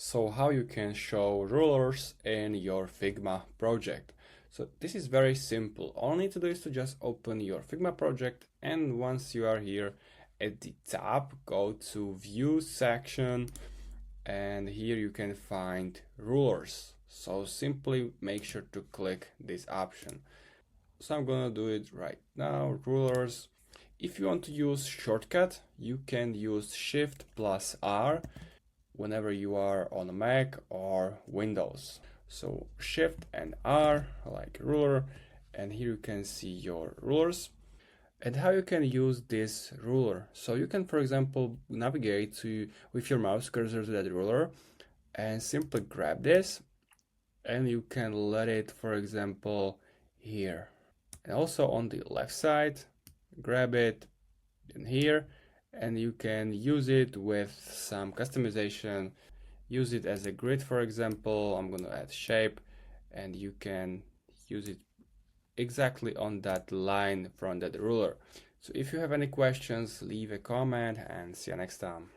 So how you can show rulers in your Figma project. So this is very simple. All you need to do is to just open your Figma project, and once you are here at the top, go to View section, and here you can find rulers. So simply make sure to click this option. So I'm gonna do it right now, rulers. If you want to use shortcut, you can use Shift plus R whenever you are on a Mac or Windows. So Shift and R, like ruler, and here you can see your rulers and how you can use this ruler. So you can, for example, navigate with your mouse cursor to that ruler and simply grab this, and you can let it, for example, here. And also on the left side, grab it in here, and you can use it with some customization. Use it as a grid, for example. I'm going to add shape, and you can use it exactly on that line from that ruler. So if you have any questions, leave a comment, and see you next time.